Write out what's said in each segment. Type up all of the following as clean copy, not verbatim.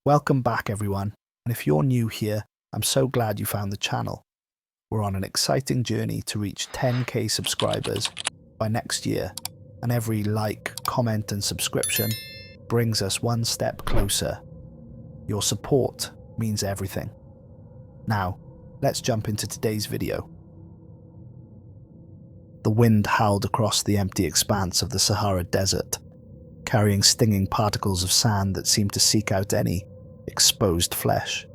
Welcome back, everyone, and if you're new here, I'm so glad you found the channel. We're on an exciting journey to reach 10k subscribers by next year, and every like, comment and subscription brings us one step closer. Your support means everything. Now, let's jump into today's video. The wind howled across the empty expanse of the Sahara Desert, carrying stinging particles of sand that seemed to seek out any exposed flesh.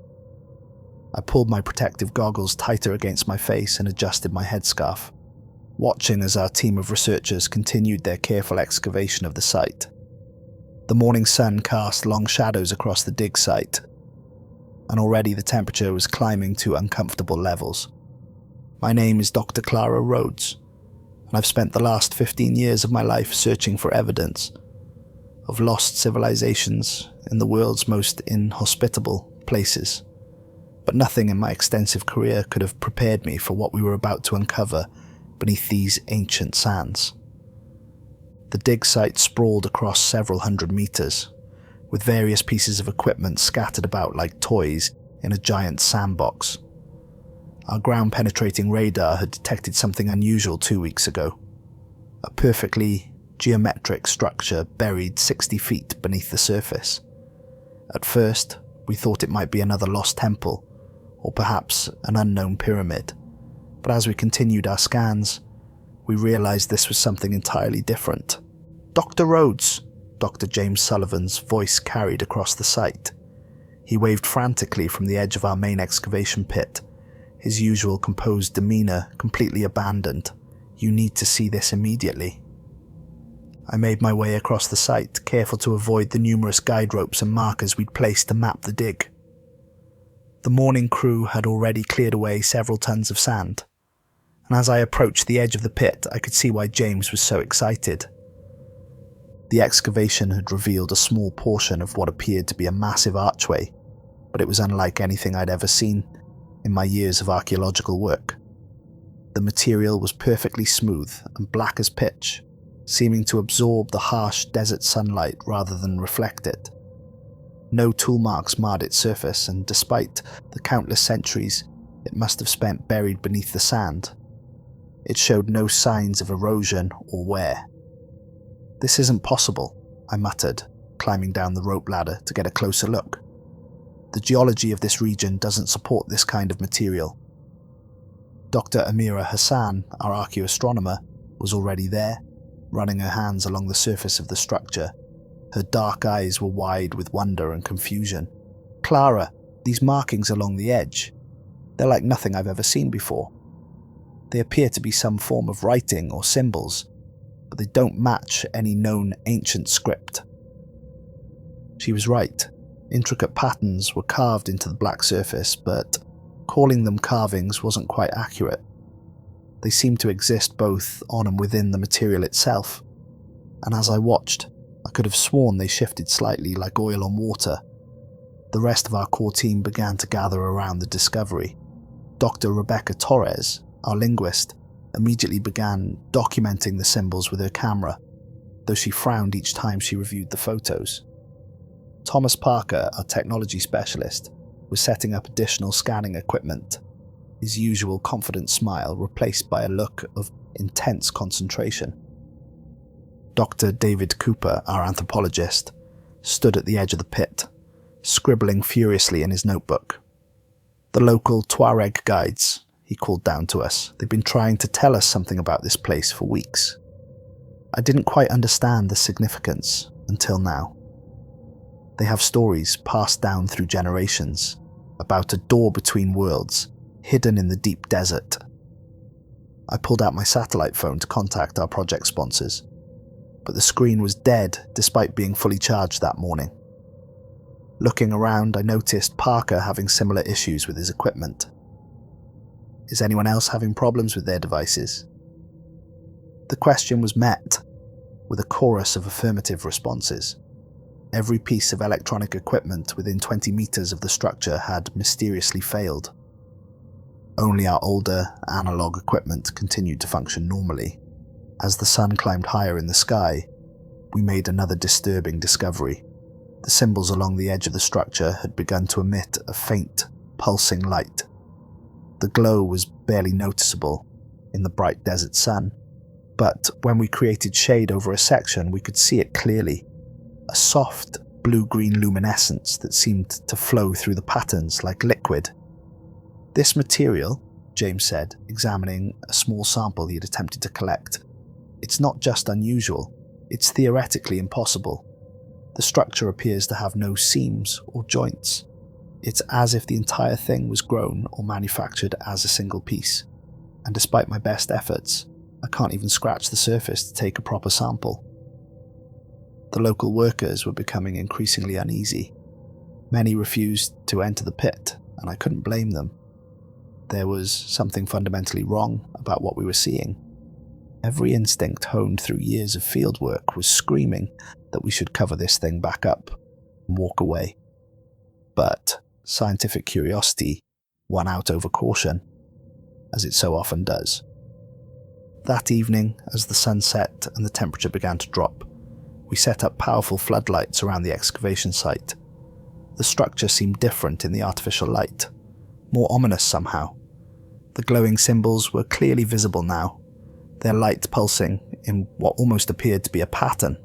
I pulled my protective goggles tighter against my face and adjusted my headscarf, watching as our team of researchers continued their careful excavation of the site. The morning sun cast long shadows across the dig site, and already the temperature was climbing to uncomfortable levels. My name is Dr. Clara Rhodes, and I've spent the last 15 years of my life searching for evidence of lost civilizations in the world's most inhospitable places. But nothing in my extensive career could have prepared me for what we were about to uncover beneath these ancient sands. The dig site sprawled across several hundred meters, with various pieces of equipment scattered about like toys in a giant sandbox. Our ground-penetrating radar had detected something unusual 2 weeks ago. A perfectly geometric structure buried 60 feet beneath the surface. At first, we thought it might be another lost temple, or perhaps an unknown pyramid. But as we continued our scans, we realized this was something entirely different. "Dr. Rhodes!" Dr. James Sullivan's voice carried across the site. He waved frantically from the edge of our main excavation pit, his usual composed demeanor completely abandoned. "You need to see this immediately." I made my way across the site, careful to avoid the numerous guide ropes and markers we'd placed to map the dig. The morning crew had already cleared away several tons of sand, and as I approached the edge of the pit, I could see why James was so excited. The excavation had revealed a small portion of what appeared to be a massive archway, but it was unlike anything I'd ever seen in my years of archaeological work. The material was perfectly smooth and black as pitch, seeming to absorb the harsh desert sunlight rather than reflect it. No tool marks marred its surface, and despite the countless centuries it must have spent buried beneath the sand, it showed no signs of erosion or wear. "This isn't possible," I muttered, climbing down the rope ladder to get a closer look. "The geology of this region doesn't support this kind of material." Dr. Amira Hassan, our archaeoastronomer, was already there, running her hands along the surface of the structure. Her dark eyes were wide with wonder and confusion. "Clara, these markings along the edge, they're like nothing I've ever seen before. They appear to be some form of writing or symbols, but they don't match any known ancient script." She was right. Intricate patterns were carved into the black surface, but calling them carvings wasn't quite accurate. They seemed to exist both on and within the material itself, and as I watched, I could have sworn they shifted slightly like oil on water. The rest of our core team began to gather around the discovery. Dr. Rebecca Torres, our linguist, immediately began documenting the symbols with her camera, though she frowned each time she reviewed the photos. Thomas Parker, our technology specialist, was setting up additional scanning equipment, his usual confident smile replaced by a look of intense concentration. Dr. David Cooper, our anthropologist, stood at the edge of the pit, scribbling furiously in his notebook. "The local Tuareg guides," he called down to us. "They've been trying to tell us something about this place for weeks." I didn't quite understand the significance until now. They have stories passed down through generations about a door between worlds, hidden in the deep desert. I pulled out my satellite phone to contact our project sponsors, but the screen was dead despite being fully charged that morning. Looking around, I noticed Parker having similar issues with his equipment. Is anyone else having problems with their devices? The question was met with a chorus of affirmative responses. Every piece of electronic equipment within 20 meters of the structure had mysteriously failed. Only our older, analog equipment continued to function normally. As the sun climbed higher in the sky, we made another disturbing discovery. The symbols along the edge of the structure had begun to emit a faint, pulsing light. The glow was barely noticeable in the bright desert sun, but when we created shade over a section, we could see it clearly. A soft, blue-green luminescence that seemed to flow through the patterns like liquid. "This material," James said, examining a small sample he had attempted to collect, "it's not just unusual, it's theoretically impossible. The structure appears to have no seams or joints. It's as if the entire thing was grown or manufactured as a single piece. And despite my best efforts, I can't even scratch the surface to take a proper sample." The local workers were becoming increasingly uneasy. Many refused to enter the pit, and I couldn't blame them. There was something fundamentally wrong about what we were seeing. Every instinct honed through years of fieldwork was screaming that we should cover this thing back up and walk away. But scientific curiosity won out over caution, as it so often does. That evening, as the sun set and the temperature began to drop, we set up powerful floodlights around the excavation site. The structure seemed different in the artificial light, more ominous somehow. The glowing symbols were clearly visible now, their light pulsing in what almost appeared to be a pattern.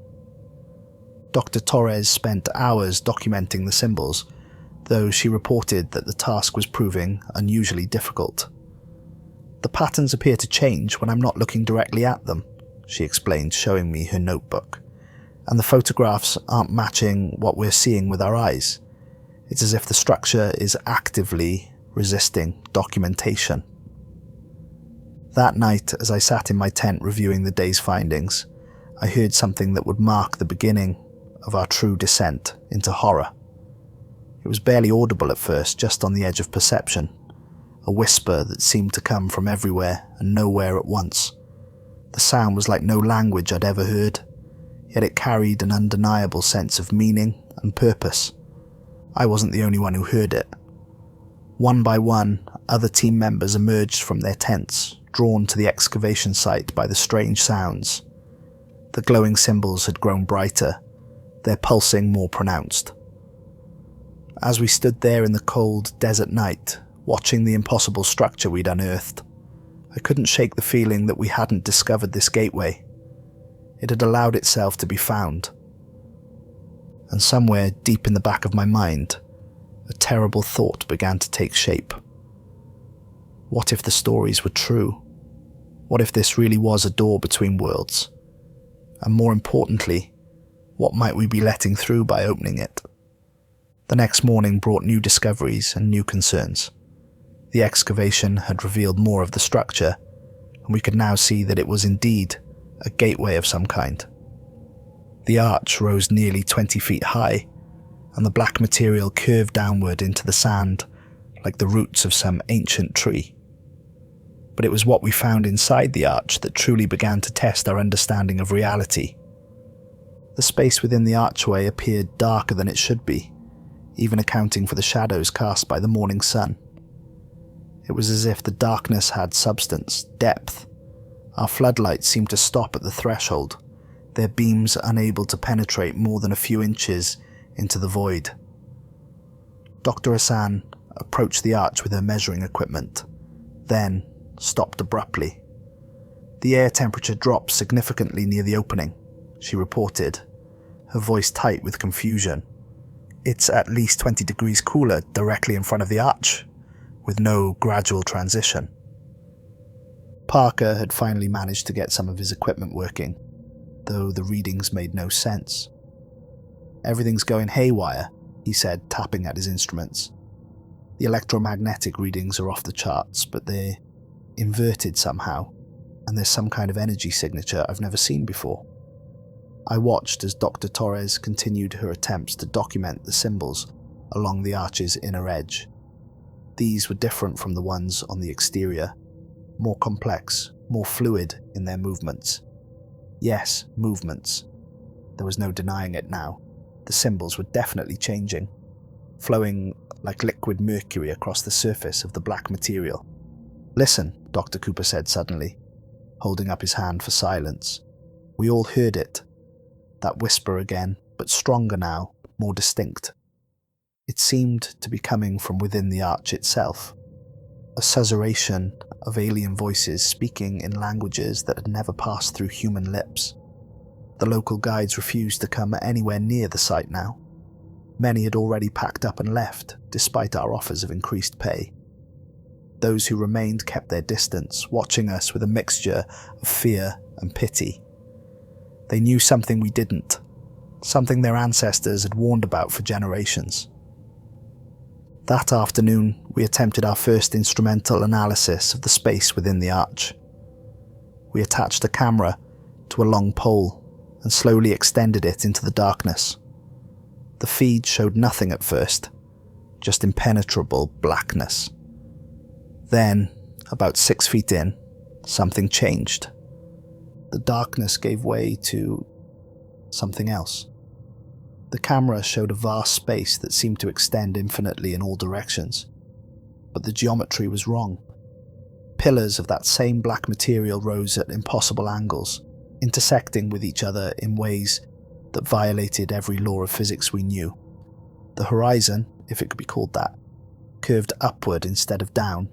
Dr. Torres spent hours documenting the symbols, though she reported that the task was proving unusually difficult. "The patterns appear to change when I'm not looking directly at them," she explained, showing me her notebook. "And the photographs aren't matching what we're seeing with our eyes. It's as if the structure is actively resisting documentation." That night, as I sat in my tent reviewing the day's findings, I heard something that would mark the beginning of our true descent into horror. It was barely audible at first, just on the edge of perception, a whisper that seemed to come from everywhere and nowhere at once. The sound was like no language I'd ever heard, yet it carried an undeniable sense of meaning and purpose. I wasn't the only one who heard it. One by one, other team members emerged from their tents, drawn to the excavation site by the strange sounds. The glowing symbols had grown brighter, their pulsing more pronounced. As we stood there in the cold desert night, watching the impossible structure we'd unearthed, I couldn't shake the feeling that we hadn't discovered this gateway. It had allowed itself to be found. And somewhere deep in the back of my mind, a terrible thought began to take shape. What if the stories were true? What if this really was a door between worlds? And more importantly, what might we be letting through by opening it? The next morning brought new discoveries and new concerns. The excavation had revealed more of the structure, and we could now see that it was indeed a gateway of some kind. The arch rose nearly 20 feet high, and the black material curved downward into the sand like the roots of some ancient tree. But it was what we found inside the arch that truly began to test our understanding of reality. The space within the archway appeared darker than it should be, even accounting for the shadows cast by the morning sun. It was as if the darkness had substance, depth. Our floodlights seemed to stop at the threshold, their beams unable to penetrate more than a few inches into the void. Dr. Hassan approached the arch with her measuring equipment, then stopped abruptly. "The air temperature dropped significantly near the opening," she reported, her voice tight with confusion. "It's at least 20 degrees cooler directly in front of the arch, with no gradual transition." Parker had finally managed to get some of his equipment working, though the readings made no sense. "Everything's going haywire," he said, tapping at his instruments. "The electromagnetic readings are off the charts, but they're inverted somehow, and there's some kind of energy signature I've never seen before." I watched as Dr. Torres continued her attempts to document the symbols along the arch's inner edge. These were different from the ones on the exterior, more complex, more fluid in their movements. Yes, movements. There was no denying it now. The symbols were definitely changing, flowing like liquid mercury across the surface of the black material. "Listen," Dr. Cooper said suddenly, holding up his hand for silence. We all heard it. That whisper again, but stronger now, more distinct. It seemed to be coming from within the arch itself, a susurration of alien voices speaking in languages that had never passed through human lips. The local guides refused to come anywhere near the site now. Many had already packed up and left, despite our offers of increased pay. Those who remained kept their distance, watching us with a mixture of fear and pity. They knew something we didn't, something their ancestors had warned about for generations. That afternoon, we attempted our first instrumental analysis of the space within the arch. We attached a camera to a long pole and slowly extended it into the darkness. The feed showed nothing at first, just impenetrable blackness. Then, about 6 feet in, something changed. The darkness gave way to something else. The camera showed a vast space that seemed to extend infinitely in all directions, but the geometry was wrong. Pillars of that same black material rose at impossible angles, intersecting with each other in ways that violated every law of physics we knew. The horizon, if it could be called that, curved upward instead of down,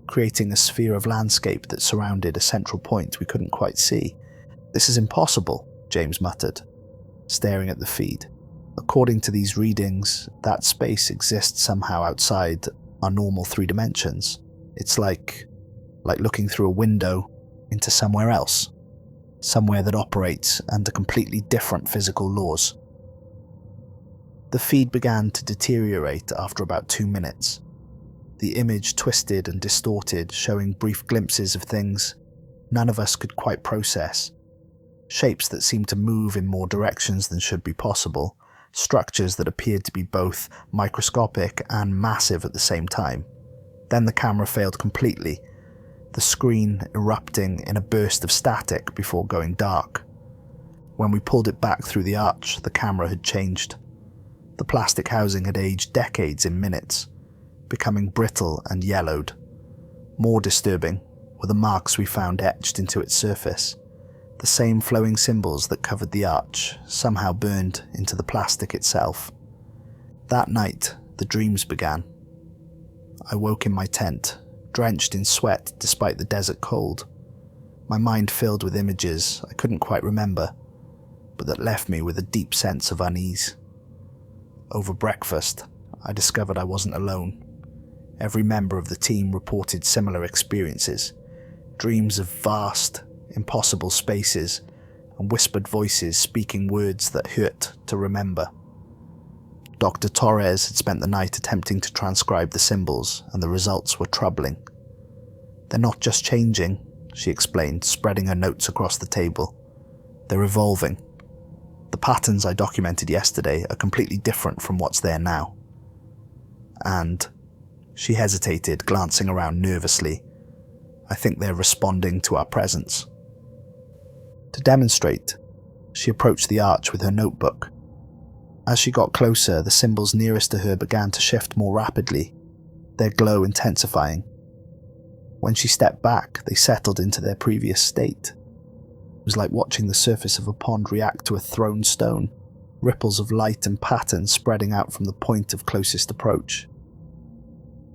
creating a sphere of landscape that surrounded a central point we couldn't quite see. "This is impossible," James muttered, staring at the feed. "According to these readings, that space exists somehow outside our normal 3 dimensions. It's like looking through a window into somewhere else, somewhere that operates under completely different physical laws." The feed began to deteriorate after about 2 minutes. The image twisted and distorted, showing brief glimpses of things none of us could quite process. Shapes that seemed to move in more directions than should be possible, structures that appeared to be both microscopic and massive at the same time. Then the camera failed completely, the screen erupting in a burst of static before going dark. When we pulled it back through the arch, the camera had changed. The plastic housing had aged decades in minutes, becoming brittle and yellowed. More disturbing were the marks we found etched into its surface. The same flowing symbols that covered the arch, somehow burned into the plastic itself. That night, the dreams began. I woke in my tent, drenched in sweat despite the desert cold. My mind filled with images I couldn't quite remember, but that left me with a deep sense of unease. Over breakfast, I discovered I wasn't alone. Every member of the team reported similar experiences, dreams of vast, impossible spaces, and whispered voices speaking words that hurt to remember. Dr. Torres had spent the night attempting to transcribe the symbols, and the results were troubling. "They're not just changing," she explained, spreading her notes across the table. "They're evolving. The patterns I documented yesterday are completely different from what's there now. And," she hesitated, glancing around nervously, "I think they're responding to our presence." To demonstrate, she approached the arch with her notebook. As she got closer, the symbols nearest to her began to shift more rapidly, their glow intensifying. When she stepped back, they settled into their previous state. It was like watching the surface of a pond react to a thrown stone, ripples of light and pattern spreading out from the point of closest approach.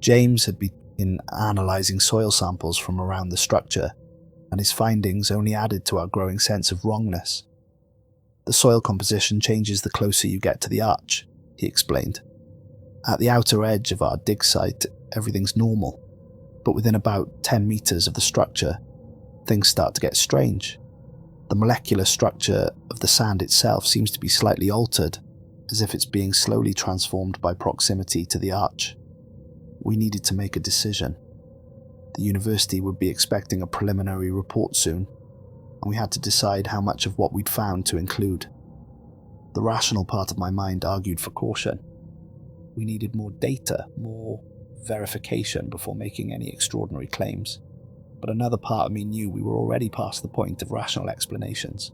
James had been analysing soil samples from around the structure, and his findings only added to our growing sense of wrongness. "The soil composition changes the closer you get to the arch," he explained. "At the outer edge of our dig site, everything's normal, but within about 10 meters of the structure, things start to get strange. The molecular structure of the sand itself seems to be slightly altered, as if it's being slowly transformed by proximity to the arch." We needed to make a decision. The university would be expecting a preliminary report soon, and we had to decide how much of what we'd found to include. The rational part of my mind argued for caution. We needed more data, more verification before making any extraordinary claims. But another part of me knew we were already past the point of rational explanations.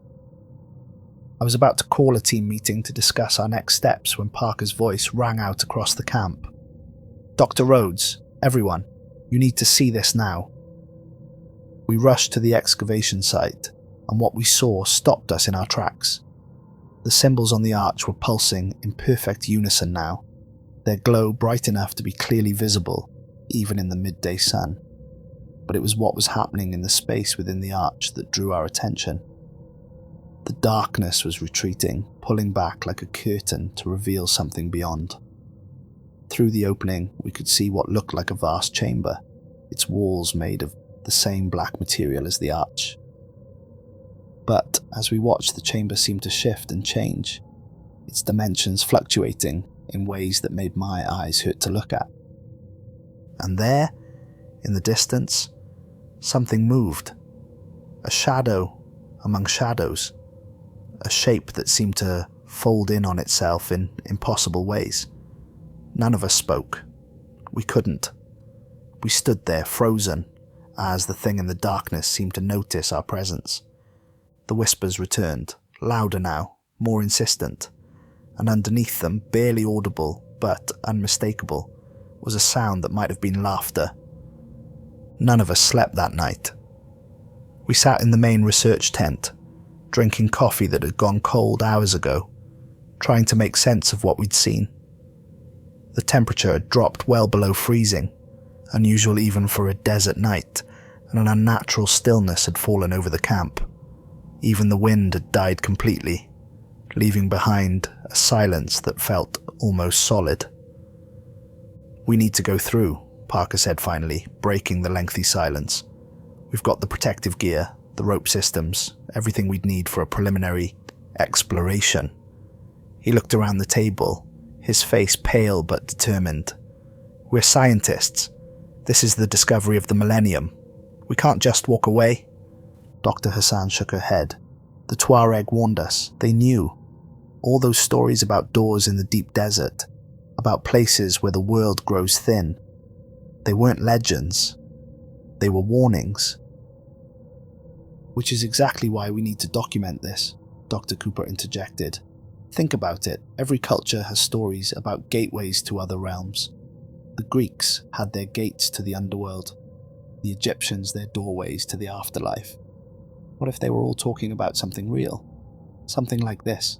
I was about to call a team meeting to discuss our next steps when Parker's voice rang out across the camp. "Dr. Rhodes, everyone, you need to see this now." We rushed to the excavation site, and what we saw stopped us in our tracks. The symbols on the arch were pulsing in perfect unison now, their glow bright enough to be clearly visible, even in the midday sun. But it was what was happening in the space within the arch that drew our attention. The darkness was retreating, pulling back like a curtain to reveal something beyond. Through the opening, we could see what looked like a vast chamber, its walls made of the same black material as the arch. But as we watched, the chamber seemed to shift and change, its dimensions fluctuating in ways that made my eyes hurt to look at. And there, in the distance, something moved. A shadow among shadows. A shape that seemed to fold in on itself in impossible ways. None of us spoke. We couldn't. We stood there, frozen, as the thing in the darkness seemed to notice our presence. The whispers returned, louder now, more insistent, and underneath them, barely audible but unmistakable, was a sound that might have been laughter. None of us slept that night. We sat in the main research tent, drinking coffee that had gone cold hours ago, trying to make sense of what we'd seen. The temperature had dropped well below freezing, unusual even for a desert night, and an unnatural stillness had fallen over the camp. Even the wind had died completely, leaving behind a silence that felt almost solid. "We need to go through," Parker said finally, breaking the lengthy silence. "We've got the protective gear, the rope systems, everything we'd need for a preliminary exploration." He looked around the table, his face pale but determined. "We're scientists. This is the discovery of the millennium. We can't just walk away." Dr. Hassan shook her head. "The Tuareg warned us. They knew. All those stories about doors in the deep desert, about places where the world grows thin. They weren't legends. They were warnings." "Which is exactly why we need to document this," Dr. Cooper interjected. "Think about it. Every culture has stories about gateways to other realms. The Greeks had their gates to the underworld. The Egyptians their doorways to the afterlife. What if they were all talking about something real? Something like this?"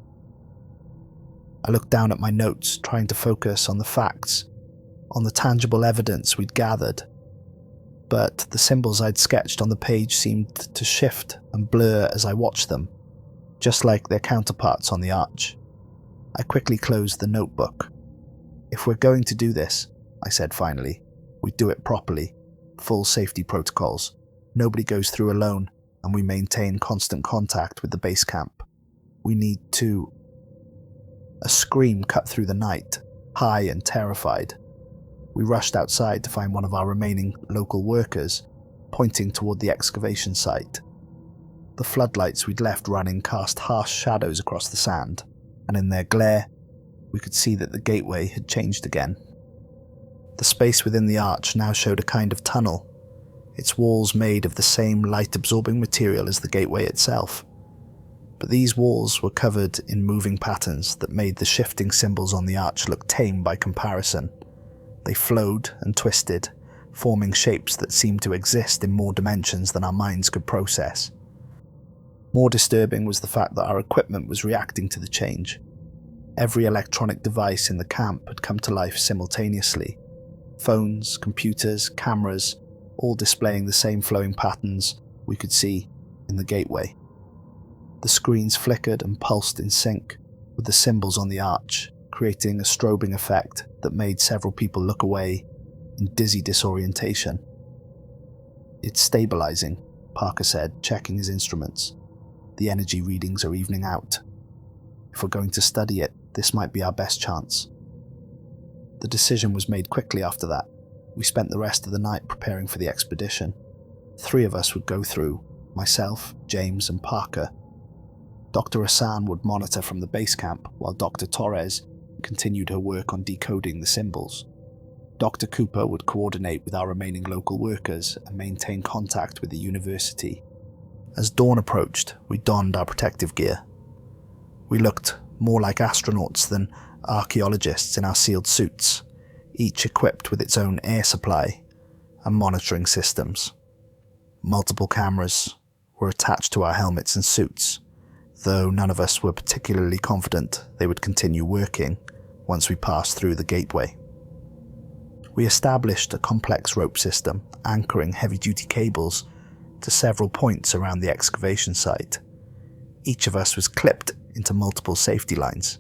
I looked down at my notes, trying to focus on the facts, on the tangible evidence we'd gathered. But the symbols I'd sketched on the page seemed to shift and blur as I watched them, just like their counterparts on the arch. I quickly closed the notebook. "If we're going to do this," I said finally, "we do it properly. Full safety protocols. Nobody goes through alone, and we maintain constant contact with the base camp. We need to..." A scream cut through the night, high and terrified. We rushed outside to find one of our remaining local workers, pointing toward the excavation site. The floodlights we'd left running cast harsh shadows across the sand, and in their glare, we could see that the gateway had changed again. The space within the arch now showed a kind of tunnel, its walls made of the same light-absorbing material as the gateway itself. But these walls were covered in moving patterns that made the shifting symbols on the arch look tame by comparison. They flowed and twisted, forming shapes that seemed to exist in more dimensions than our minds could process. More disturbing was the fact that our equipment was reacting to the change. Every electronic device in the camp had come to life simultaneously. Phones, computers, cameras, all displaying the same flowing patterns we could see in the gateway. The screens flickered and pulsed in sync with the symbols on the arch, creating a strobing effect that made several people look away in dizzy disorientation. "It's stabilizing," Parker said, checking his instruments. "The energy readings are evening out. If we're going to study it, this might be our best chance." The decision was made quickly after that. We spent the rest of the night preparing for the expedition. 3 of us would go through, myself, James, and Parker. Dr. Hassan would monitor from the base camp, while Dr. Torres continued her work on decoding the symbols. Dr. Cooper would coordinate with our remaining local workers and maintain contact with the university. As dawn approached, we donned our protective gear. We looked more like astronauts than archaeologists in our sealed suits, each equipped with its own air supply and monitoring systems. Multiple cameras were attached to our helmets and suits, though none of us were particularly confident they would continue working once we passed through the gateway. We established a complex rope system anchoring heavy-duty cables to several points around the excavation site. Each of us was clipped into multiple safety lines.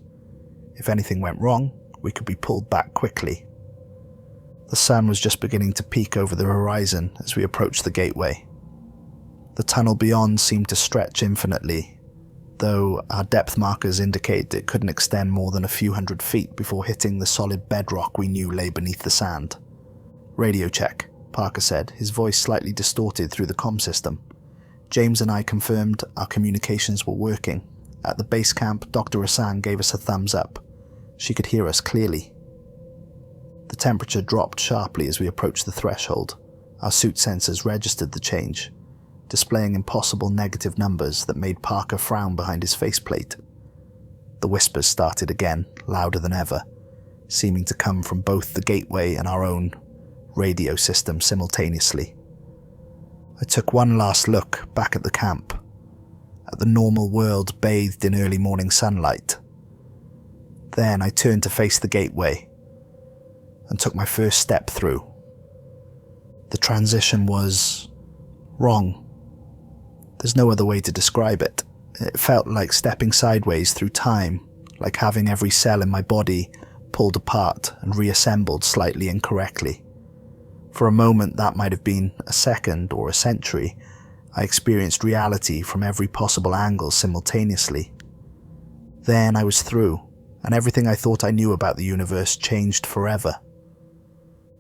If anything went wrong, we could be pulled back quickly. The sun was just beginning to peek over the horizon as we approached the gateway. The tunnel beyond seemed to stretch infinitely, though our depth markers indicate it couldn't extend more than a few hundred feet before hitting the solid bedrock we knew lay beneath the sand. "Radio check," Parker said, his voice slightly distorted through the comm system. James and I confirmed our communications were working. At the base camp, Dr. Hassan gave us a thumbs up. She could hear us clearly. The temperature dropped sharply as we approached the threshold. Our suit sensors registered the change, displaying impossible negative numbers that made Parker frown behind his faceplate. The whispers started again, louder than ever, seeming to come from both the gateway and our own radio system simultaneously. I took one last look back at the camp, at the normal world bathed in early morning sunlight. Then I turned to face the gateway and took my first step through. The transition was wrong. There's no other way to describe it. It felt like stepping sideways through time, like having every cell in my body pulled apart and reassembled slightly incorrectly. For a moment, that might have been a second or a century, I experienced reality from every possible angle simultaneously. Then I was through, and everything I thought I knew about the universe changed forever.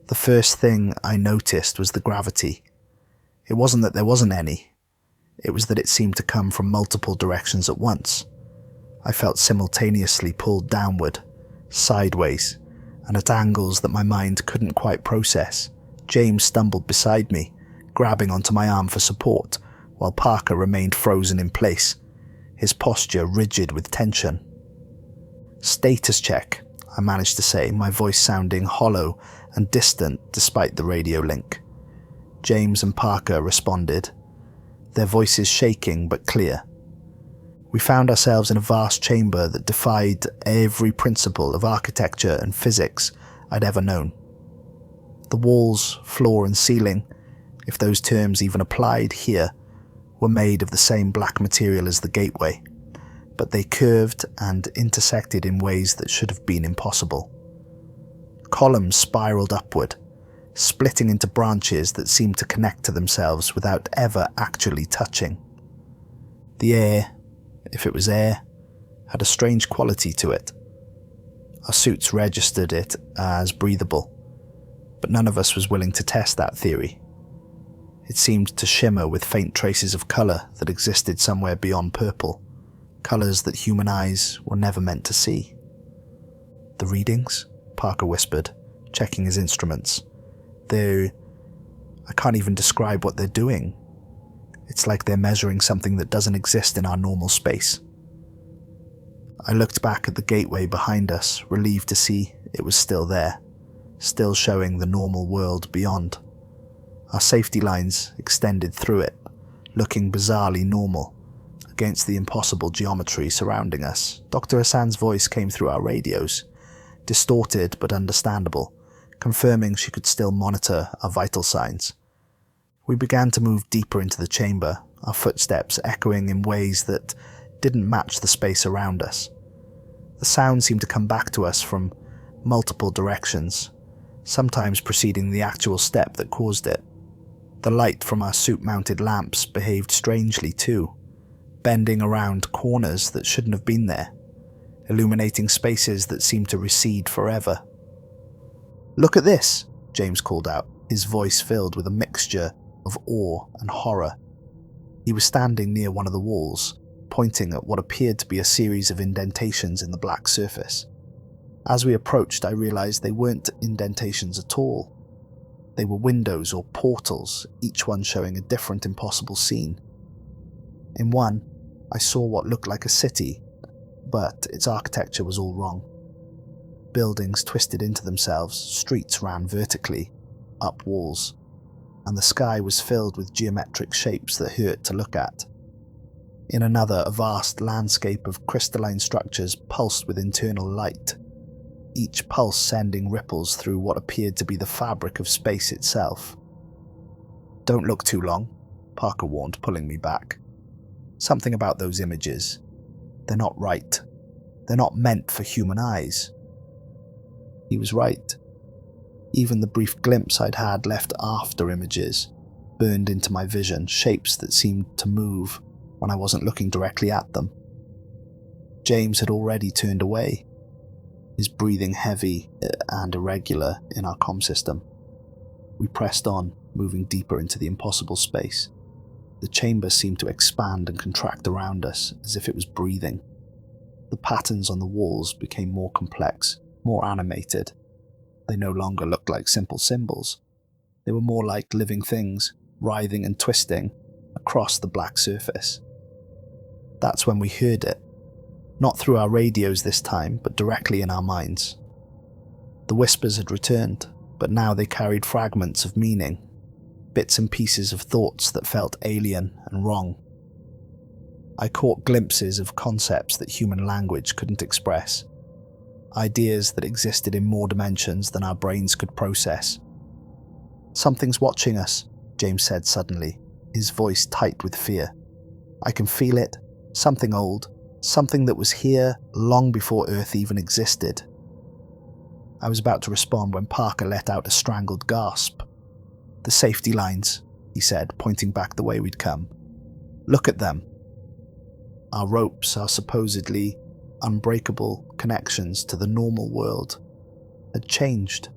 The first thing I noticed was the gravity. It wasn't that there wasn't any. It was that it seemed to come from multiple directions at once. I felt simultaneously pulled downward, sideways, and at angles that my mind couldn't quite process. James stumbled beside me, grabbing onto my arm for support, while Parker remained frozen in place, his posture rigid with tension. "Status check," I managed to say, my voice sounding hollow and distant despite the radio link. James and Parker responded, their voices shaking but clear. We found ourselves in a vast chamber that defied every principle of architecture and physics I'd ever known. The walls, floor and ceiling, if those terms even applied here, were made of the same black material as the gateway, but they curved and intersected in ways that should have been impossible. Columns spiraled upward, splitting into branches that seemed to connect to themselves without ever actually touching. The air, if it was air, had a strange quality to it. Our suits registered it as breathable, but none of us was willing to test that theory. It seemed to shimmer with faint traces of colour that existed somewhere beyond purple, colours that human eyes were never meant to see. "The readings?" Parker whispered, checking his instruments. I can't even describe what they're doing. It's like they're measuring something that doesn't exist in our normal space." I looked back at the gateway behind us, relieved to see it was still there, still showing the normal world beyond. Our safety lines extended through it, looking bizarrely normal against the impossible geometry surrounding us. Dr. Hassan's voice came through our radios, distorted but understandable, confirming she could still monitor our vital signs. We began to move deeper into the chamber, our footsteps echoing in ways that didn't match the space around us. The sound seemed to come back to us from multiple directions, sometimes preceding the actual step that caused it. The light from our suit-mounted lamps behaved strangely too, bending around corners that shouldn't have been there, illuminating spaces that seemed to recede forever. "Look at this," James called out, his voice filled with a mixture of awe and horror. He was standing near one of the walls, pointing at what appeared to be a series of indentations in the black surface. As we approached, I realized they weren't indentations at all. They were windows or portals, each one showing a different impossible scene. In one, I saw what looked like a city, but its architecture was all wrong. Buildings twisted into themselves, streets ran vertically, up walls, and the sky was filled with geometric shapes that hurt to look at. In another, a vast landscape of crystalline structures pulsed with internal light, each pulse sending ripples through what appeared to be the fabric of space itself. "Don't look too long," Parker warned, pulling me back. "Something about those images. They're not right. They're not meant for human eyes." He was right. Even the brief glimpse I'd had left after images burned into my vision, shapes that seemed to move when I wasn't looking directly at them. James had already turned away, his breathing heavy and irregular in our comm system. We pressed on, moving deeper into the impossible space. The chamber seemed to expand and contract around us, as if it was breathing. The patterns on the walls became more complex, more animated. They no longer looked like simple symbols. They were more like living things, writhing and twisting across the black surface. That's when we heard it. Not through our radios this time, but directly in our minds. The whispers had returned, but now they carried fragments of meaning, bits and pieces of thoughts that felt alien and wrong. I caught glimpses of concepts that human language couldn't express, ideas that existed in more dimensions than our brains could process. "Something's watching us," James said suddenly, his voice tight with fear. "I can feel it, something old, something that was here long before Earth even existed." I was about to respond when Parker let out a strangled gasp. "The safety lines," he said, pointing back the way we'd come. "Look at them." Our ropes, our supposedly unbreakable connections to the normal world, had changed.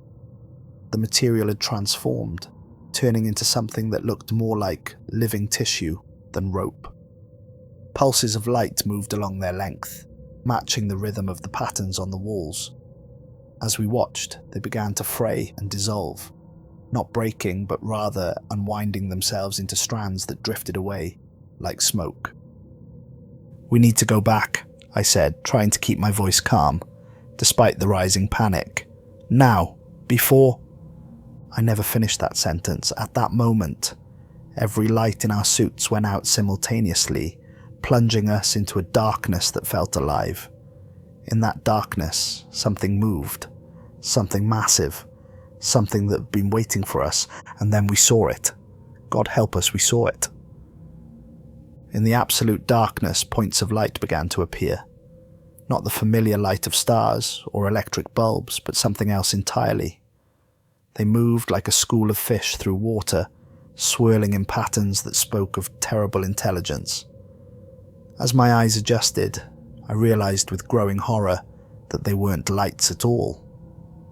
The material had transformed, turning into something that looked more like living tissue than rope. Pulses of light moved along their length, matching the rhythm of the patterns on the walls. As we watched, they began to fray and dissolve, not breaking but rather unwinding themselves into strands that drifted away like smoke. "We need to go back," I said, trying to keep my voice calm, despite the rising panic. "Now, before—" I never finished that sentence. At that moment, every light in our suits went out simultaneously, plunging us into a darkness that felt alive. In that darkness, something moved, something massive, something that had been waiting for us, and then we saw it. God help us, we saw it. In the absolute darkness, points of light began to appear. Not the familiar light of stars or electric bulbs, but something else entirely. They moved like a school of fish through water, swirling in patterns that spoke of terrible intelligence. As my eyes adjusted, I realized with growing horror that they weren't lights at all.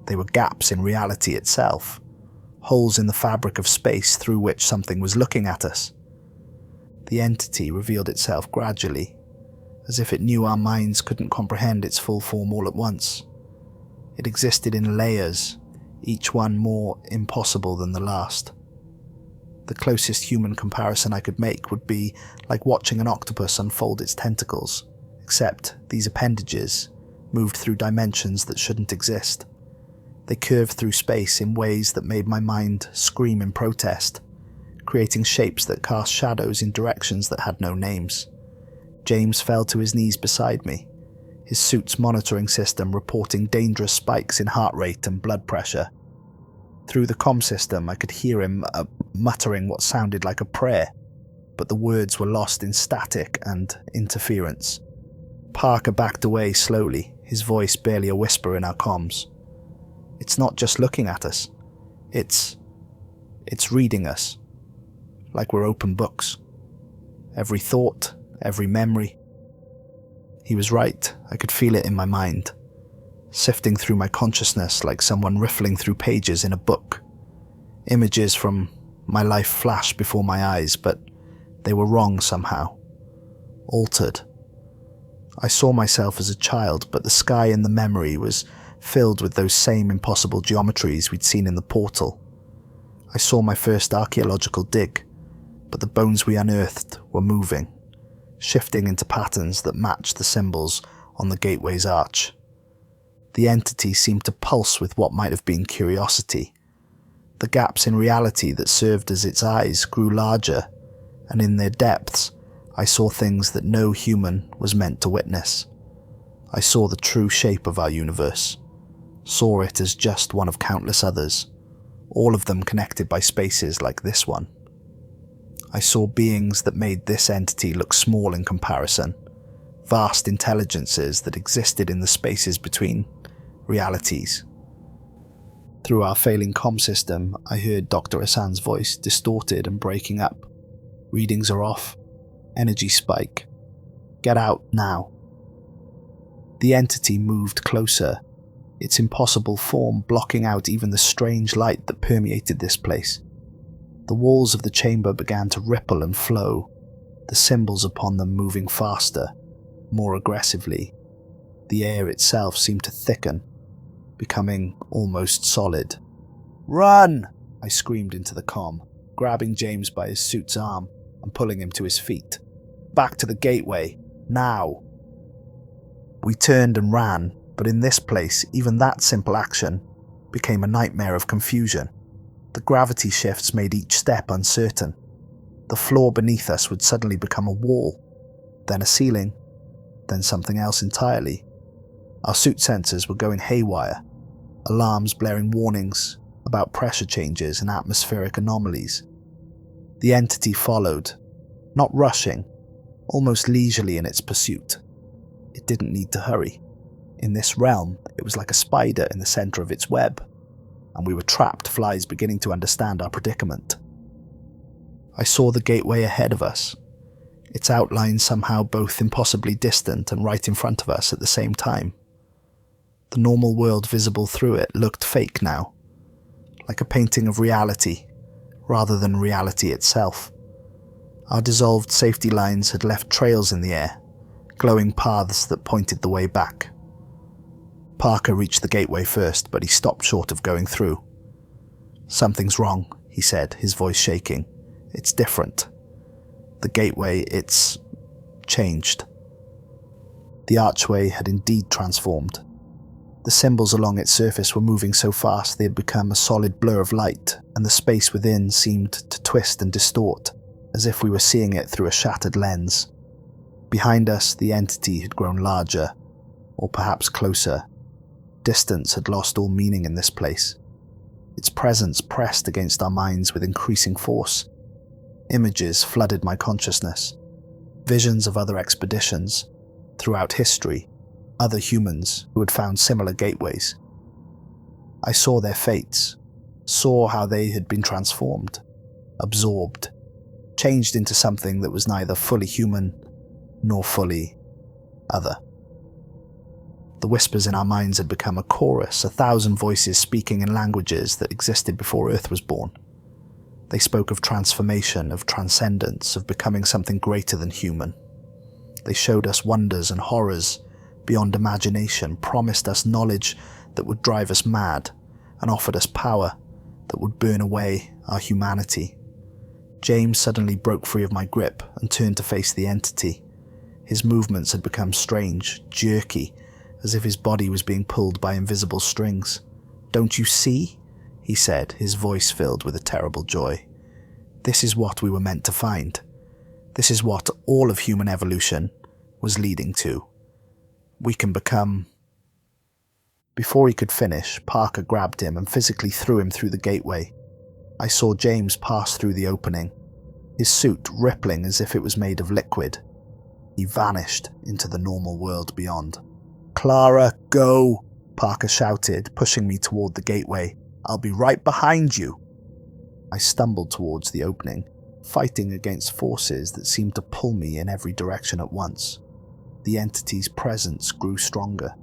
They were gaps in reality itself, holes in the fabric of space through which something was looking at us. The entity revealed itself gradually, as if it knew our minds couldn't comprehend its full form all at once. It existed in layers, each one more impossible than the last. The closest human comparison I could make would be like watching an octopus unfold its tentacles, except these appendages moved through dimensions that shouldn't exist. They curved through space in ways that made my mind scream in protest, creating shapes that cast shadows in directions that had no names. James fell to his knees beside me, his suit's monitoring system reporting dangerous spikes in heart rate and blood pressure. Through the comm system, I could hear him muttering what sounded like a prayer, but the words were lost in static and interference. Parker backed away slowly, his voice barely a whisper in our comms. "It's not just looking at us. It's reading us, like we're open books. Every thought, every memory." He was right. I could feel it in my mind, sifting through my consciousness like someone riffling through pages in a book. Images from my life flashed before my eyes, but they were wrong somehow, altered. I saw myself as a child, but the sky in the memory was filled with those same impossible geometries we'd seen in the portal. I saw my first archaeological dig, but the bones we unearthed were moving, shifting into patterns that matched the symbols on the gateway's arch. The entity seemed to pulse with what might have been curiosity. The gaps in reality that served as its eyes grew larger, and in their depths, I saw things that no human was meant to witness. I saw the true shape of our universe, saw it as just one of countless others, all of them connected by spaces like this one. I saw beings that made this entity look small in comparison, vast intelligences that existed in the spaces between realities. Through our failing comm system, I heard Dr. Hassan's voice distorted and breaking up. Readings are off. Energy spike. Get out now. The entity moved closer, its impossible form blocking out even the strange light that permeated this place. The walls of the chamber began to ripple and flow, the symbols upon them moving faster, more aggressively. The air itself seemed to thicken, becoming almost solid. "Run!" I screamed into the comm, grabbing James by his suit's arm and pulling him to his feet. "Back to the gateway, now!" We turned and ran, but in this place, even that simple action became a nightmare of confusion. The gravity shifts made each step uncertain. The floor beneath us would suddenly become a wall, then a ceiling, then something else entirely. Our suit sensors were going haywire, alarms blaring warnings about pressure changes and atmospheric anomalies. The entity followed, not rushing, almost leisurely in its pursuit. It didn't need to hurry. In this realm, it was like a spider in the center of its web, and we were trapped flies beginning to understand our predicament. I saw the gateway ahead of us, its outline somehow both impossibly distant and right in front of us at the same time. The normal world visible through it looked fake now, like a painting of reality, rather than reality itself. Our dissolved safety lines had left trails in the air, glowing paths that pointed the way back. Parker reached the gateway first, but he stopped short of going through. "Something's wrong," he said, his voice shaking. "It's different. The gateway, it's changed." The archway had indeed transformed. The symbols along its surface were moving so fast they had become a solid blur of light, and the space within seemed to twist and distort, as if we were seeing it through a shattered lens. Behind us, the entity had grown larger, or perhaps closer. Distance had lost all meaning in this place. Its presence pressed against our minds with increasing force. Images flooded my consciousness. Visions of other expeditions, throughout history, other humans who had found similar gateways. I saw their fates, saw how they had been transformed, absorbed, changed into something that was neither fully human nor fully other. The whispers in our minds had become a chorus, 1,000 voices speaking in languages that existed before Earth was born. They spoke of transformation, of transcendence, of becoming something greater than human. They showed us wonders and horrors beyond imagination, promised us knowledge that would drive us mad, and offered us power that would burn away our humanity. James suddenly broke free of my grip and turned to face the entity. His movements had become strange, jerky, as if his body was being pulled by invisible strings. "Don't you see?" he said, his voice filled with a terrible joy. "This is what we were meant to find. This is what all of human evolution was leading to. We can become..." Before he could finish, Parker grabbed him and physically threw him through the gateway. I saw James pass through the opening, his suit rippling as if it was made of liquid. He vanished into the normal world beyond. "Clara, go!" Parker shouted, pushing me toward the gateway. "I'll be right behind you." I stumbled towards the opening, fighting against forces that seemed to pull me in every direction at once. The entity's presence grew stronger,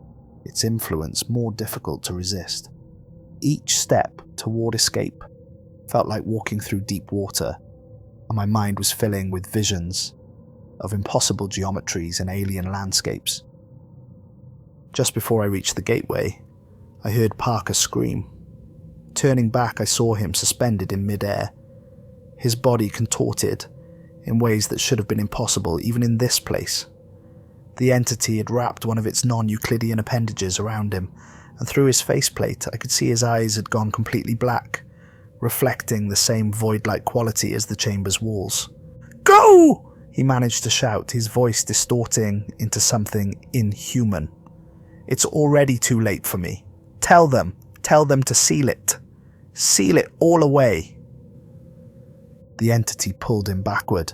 its influence more difficult to resist. Each step toward escape felt like walking through deep water, and my mind was filling with visions of impossible geometries and alien landscapes. Just before I reached the gateway, I heard Parker scream. Turning back, I saw him suspended in mid-air, his body contorted in ways that should have been impossible even in this place. The entity had wrapped one of its non-Euclidean appendages around him, and through his faceplate I could see his eyes had gone completely black, reflecting the same void-like quality as the chamber's walls. "Go!" he managed to shout, his voice distorting into something inhuman. "It's already too late for me. Tell them to seal it. Seal it all away." The entity pulled him backward,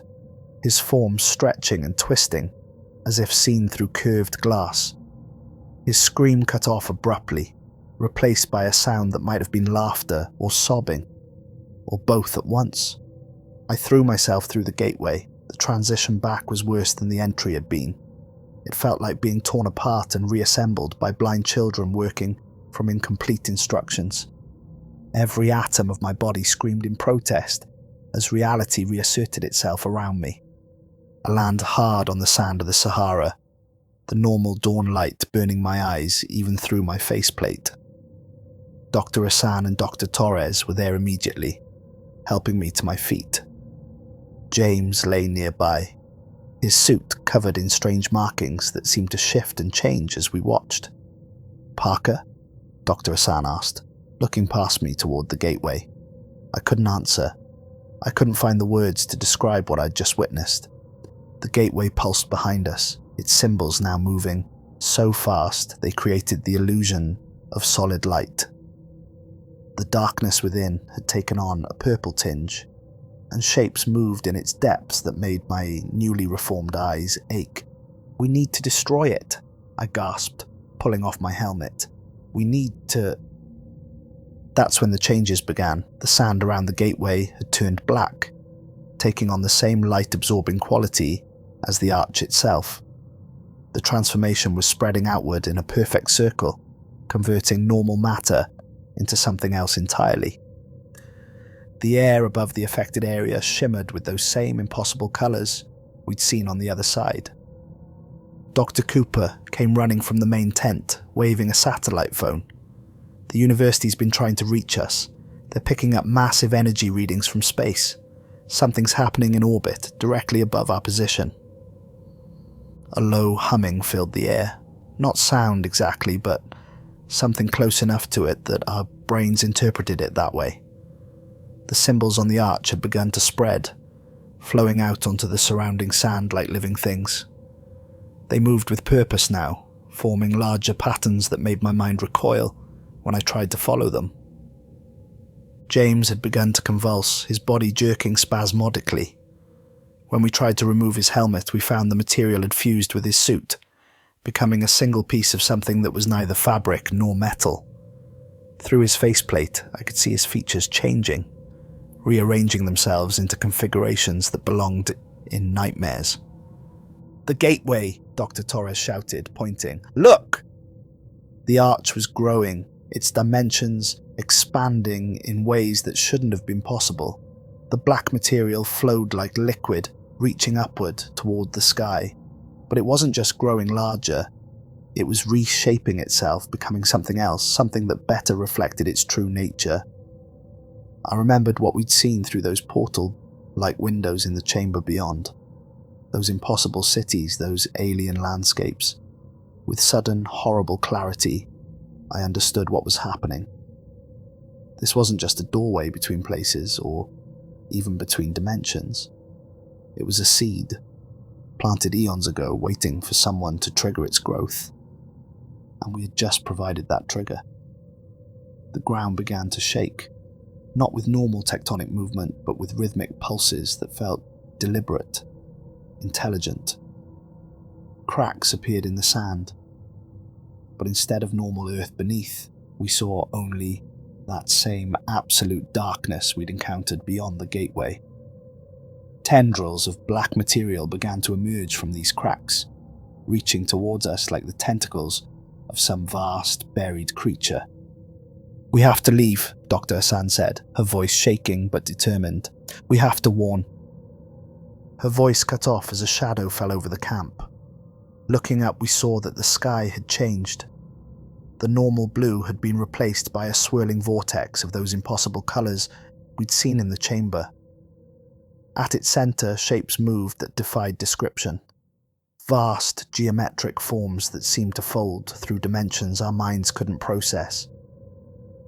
his form stretching and twisting, as if seen through curved glass. His scream cut off abruptly, replaced by a sound that might have been laughter or sobbing, or both at once. I threw myself through the gateway. The transition back was worse than the entry had been. It felt like being torn apart and reassembled by blind children working from incomplete instructions. Every atom of my body screamed in protest as reality reasserted itself around me. I landed hard on the sand of the Sahara, the normal dawn light burning my eyes even through my faceplate. Dr. Hassan and Dr. Torres were there immediately, helping me to my feet. James lay nearby, his suit covered in strange markings that seemed to shift and change as we watched. "Parker?" Dr. Hassan asked, looking past me toward the gateway. I couldn't answer. I couldn't find the words to describe what I'd just witnessed. The gateway pulsed behind us, its symbols now moving so fast they created the illusion of solid light. The darkness within had taken on a purple tinge, and shapes moved in its depths that made my newly reformed eyes ache. "We need to destroy it," I gasped, pulling off my helmet. "We need to..." That's when the changes began. The sand around the gateway had turned black, taking on the same light-absorbing quality as the arch itself. The transformation was spreading outward in a perfect circle, converting normal matter into something else entirely. The air above the affected area shimmered with those same impossible colours we'd seen on the other side. Dr. Cooper came running from the main tent, waving a satellite phone. "The university's been trying to reach us. They're picking up massive energy readings from space. Something's happening in orbit, directly above our position." A low humming filled the air. Not sound exactly, but something close enough to it that our brains interpreted it that way. The symbols on the arch had begun to spread, flowing out onto the surrounding sand like living things. They moved with purpose now, forming larger patterns that made my mind recoil when I tried to follow them. James had begun to convulse, his body jerking spasmodically. When we tried to remove his helmet, we found the material had fused with his suit, becoming a single piece of something that was neither fabric nor metal. Through his faceplate, I could see his features changing, rearranging themselves into configurations that belonged in nightmares. "The gateway!" Dr. Torres shouted, pointing. "Look!" The arch was growing, its dimensions expanding in ways that shouldn't have been possible. The black material flowed like liquid, reaching upward toward the sky. But it wasn't just growing larger, it was reshaping itself, becoming something else, something that better reflected its true nature. I remembered what we'd seen through those portal-like windows in the chamber beyond. Those impossible cities, those alien landscapes. With sudden, horrible clarity, I understood what was happening. This wasn't just a doorway between places, or even between dimensions. It was a seed, planted eons ago, waiting for someone to trigger its growth. And we had just provided that trigger. The ground began to shake, not with normal tectonic movement, but with rhythmic pulses that felt deliberate, intelligent. Cracks appeared in the sand, but instead of normal earth beneath, we saw only that same absolute darkness we'd encountered beyond the gateway. Tendrils of black material began to emerge from these cracks, reaching towards us like the tentacles of some vast, buried creature. "We have to leave," Dr. Hassan said, her voice shaking but determined. "We have to warn." Her voice cut off as a shadow fell over the camp. Looking up, we saw that the sky had changed. The normal blue had been replaced by a swirling vortex of those impossible colours we'd seen in the chamber. At its centre, shapes moved that defied description. Vast, geometric forms that seemed to fold through dimensions our minds couldn't process.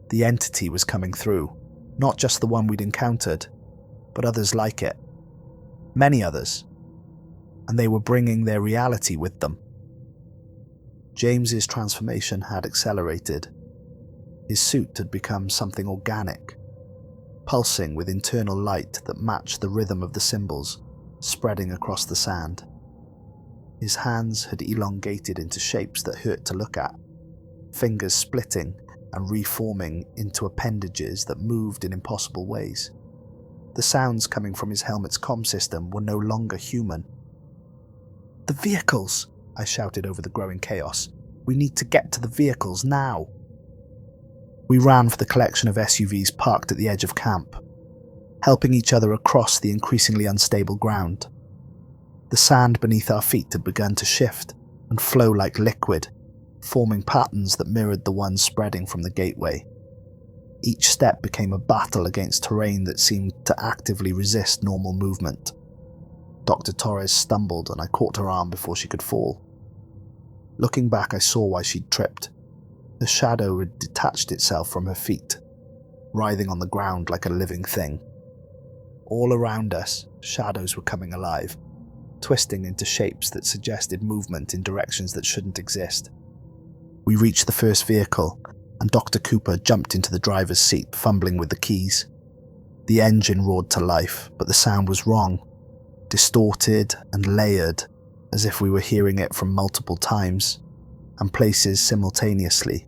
The entity was coming through, not just the one we'd encountered, but others like it. Many others. and they were bringing their reality with them. James's transformation had accelerated. His suit had become something organic, pulsing with internal light that matched the rhythm of the symbols spreading across the sand. His hands had elongated into shapes that hurt to look at, fingers splitting and reforming into appendages that moved in impossible ways. The sounds coming from his helmet's comm system were no longer human. "The vehicles!" I shouted over the growing chaos. "We need to get to the vehicles now!" We ran for the collection of SUVs parked at the edge of camp, helping each other across the increasingly unstable ground. The sand beneath our feet had begun to shift and flow like liquid, forming patterns that mirrored the ones spreading from the gateway. Each step became a battle against terrain that seemed to actively resist normal movement. Dr. Torres stumbled and I caught her arm before she could fall. Looking back, I saw why she'd tripped. Her shadow had detached itself from her feet, writhing on the ground like a living thing. All around us, shadows were coming alive, twisting into shapes that suggested movement in directions that shouldn't exist. We reached the first vehicle, and Dr. Cooper jumped into the driver's seat, fumbling with the keys. The engine roared to life, but the sound was wrong, distorted and layered, as if we were hearing it from multiple times and places simultaneously.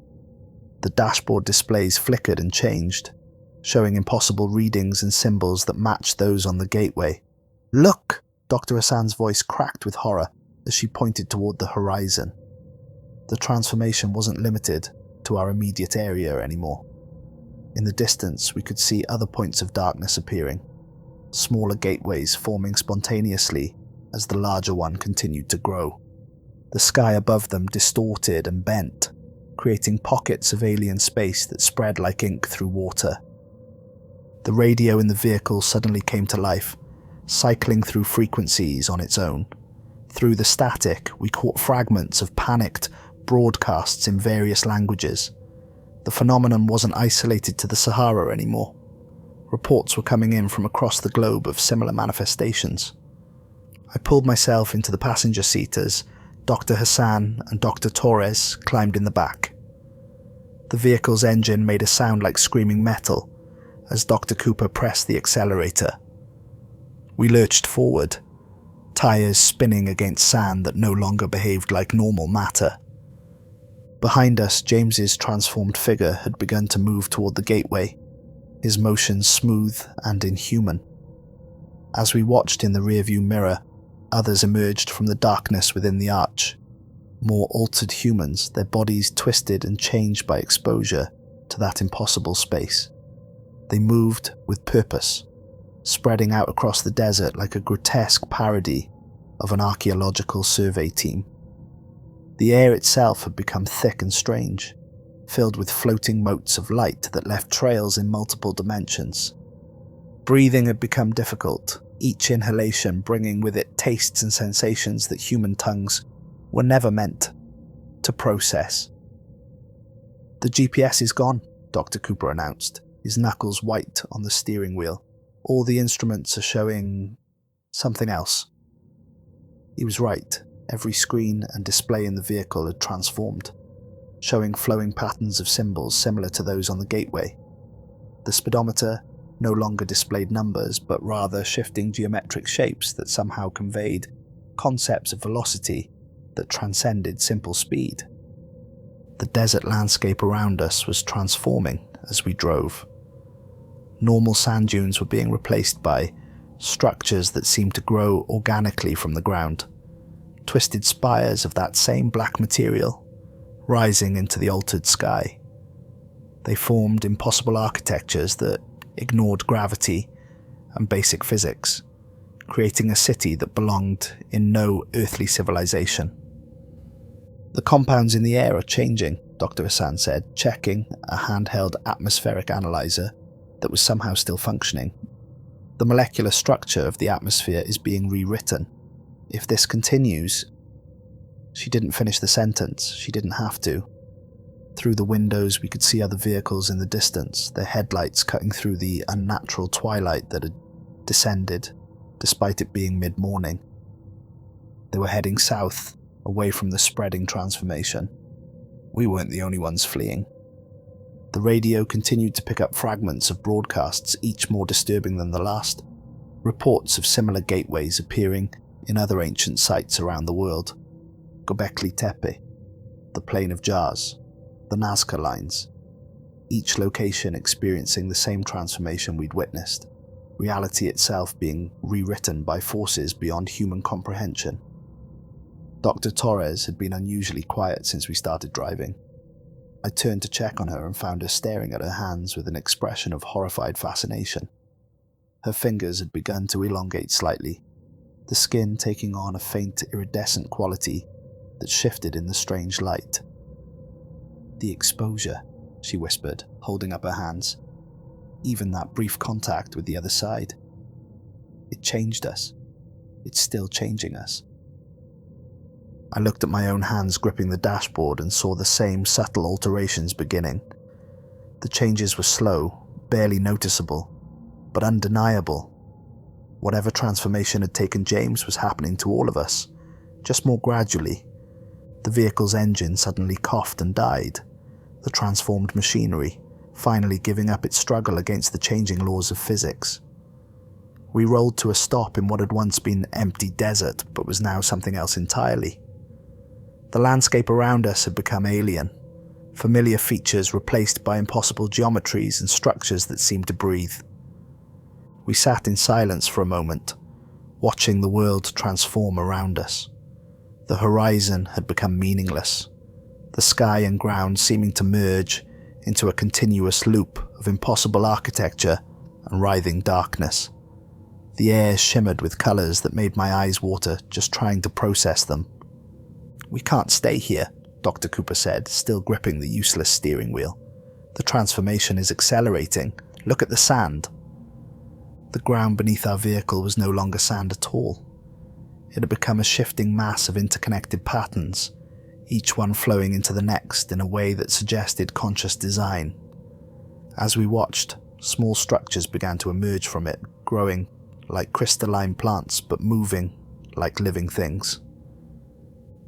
The dashboard displays flickered and changed, showing impossible readings and symbols that matched those on the gateway. "Look!" Dr. Hassan's voice cracked with horror as she pointed toward the horizon. The transformation wasn't limited to our immediate area anymore. In the distance, we could see other points of darkness appearing, smaller gateways forming spontaneously as the larger one continued to grow. The sky above them distorted and bent, creating pockets of alien space that spread like ink through water. The radio in the vehicle suddenly came to life, cycling through frequencies on its own. Through the static, we caught fragments of panicked broadcasts in various languages. The phenomenon wasn't isolated to the Sahara anymore. Reports were coming in from across the globe of similar manifestations. I pulled myself into the passenger seat as Dr. Hassan and Dr. Torres climbed in the back. The vehicle's engine made a sound like screaming metal as Dr. Cooper pressed the accelerator. We lurched forward, tires spinning against sand that no longer behaved like normal matter. Behind us, James's transformed figure had begun to move toward the gateway, his motions smooth and inhuman. As we watched in the rearview mirror, others emerged from the darkness within the arch. More altered humans, their bodies twisted and changed by exposure to that impossible space. They moved with purpose, spreading out across the desert like a grotesque parody of an archaeological survey team. The air itself had become thick and strange, filled with floating motes of light that left trails in multiple dimensions. Breathing had become difficult, each inhalation bringing with it tastes and sensations that human tongues were never meant to process. "The GPS is gone," Dr. Cooper announced, his knuckles white on the steering wheel. "All the instruments are showing something else." He was right. Every screen and display in the vehicle had transformed, showing flowing patterns of symbols similar to those on the gateway. The speedometer no longer displayed numbers, but rather shifting geometric shapes that somehow conveyed concepts of velocity that transcended simple speed. The desert landscape around us was transforming as we drove. Normal sand dunes were being replaced by structures that seemed to grow organically from the ground, twisted spires of that same black material, rising into the altered sky. They formed impossible architectures that ignored gravity and basic physics, creating a city that belonged in no earthly civilization. "The compounds in the air are changing," Dr. Hassan said, checking a handheld atmospheric analyzer that was somehow still functioning. "The molecular structure of the atmosphere is being rewritten. If this continues..." She didn't finish the sentence. She didn't have to. Through the windows, we could see other vehicles in the distance, their headlights cutting through the unnatural twilight that had descended, despite it being mid-morning. They were heading south, away from the spreading transformation. We weren't the only ones fleeing. The radio continued to pick up fragments of broadcasts, each more disturbing than the last. Reports of similar gateways appearing in other ancient sites around the world. Göbekli Tepe, the Plain of Jars, the Nazca Lines. Each location experiencing the same transformation we'd witnessed, reality itself being rewritten by forces beyond human comprehension. Dr. Torres had been unusually quiet since we started driving. I turned to check on her and found her staring at her hands with an expression of horrified fascination. Her fingers had begun to elongate slightly, the skin taking on a faint iridescent quality that shifted in the strange light. "The exposure," she whispered, holding up her hands. "Even that brief contact with the other side. It changed us. It's still changing us." I looked at my own hands gripping the dashboard and saw the same subtle alterations beginning. The changes were slow, barely noticeable, but undeniable. Whatever transformation had taken James was happening to all of us, just more gradually. The vehicle's engine suddenly coughed and died, the transformed machinery finally giving up its struggle against the changing laws of physics. We rolled to a stop in what had once been empty desert, but was now something else entirely. The landscape around us had become alien, familiar features replaced by impossible geometries and structures that seemed to breathe. We sat in silence for a moment, watching the world transform around us. The horizon had become meaningless, the sky and ground seeming to merge into a continuous loop of impossible architecture and writhing darkness. The air shimmered with colors that made my eyes water just trying to process them. "We can't stay here," Dr. Cooper said, still gripping the useless steering wheel. "The transformation is accelerating. Look at the sand." The ground beneath our vehicle was no longer sand at all. It had become a shifting mass of interconnected patterns, each one flowing into the next in a way that suggested conscious design. As we watched, small structures began to emerge from it, growing like crystalline plants but moving like living things.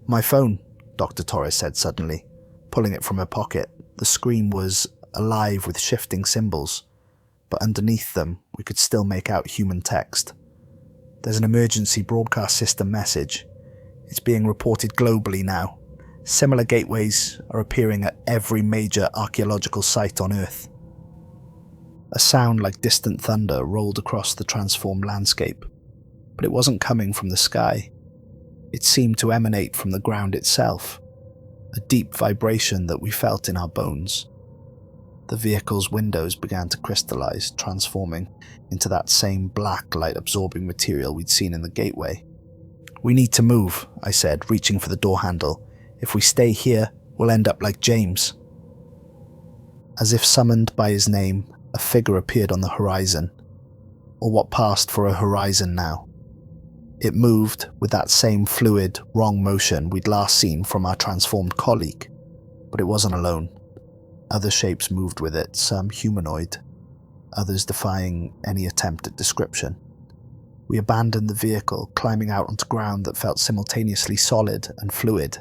"My phone," Dr. Torres said suddenly, pulling it from her pocket. The screen was alive with shifting symbols, but underneath them we could still make out human text. "There's an emergency broadcast system message. It's being reported globally now. Similar gateways are appearing at every major archaeological site on Earth." A sound like distant thunder rolled across the transformed landscape, but it wasn't coming from the sky. It seemed to emanate from the ground itself, a deep vibration that we felt in our bones. The vehicle's windows began to crystallize, transforming into that same black, light-absorbing material we'd seen in the gateway. "We need to move," I said, reaching for the door handle. "If we stay here, we'll end up like James." As if summoned by his name, a figure appeared on the horizon, or what passed for a horizon now. It moved with that same fluid, wrong motion we'd last seen from our transformed colleague, but it wasn't alone. Other shapes moved with it, some humanoid, others defying any attempt at description. We abandoned the vehicle, climbing out onto ground that felt simultaneously solid and fluid.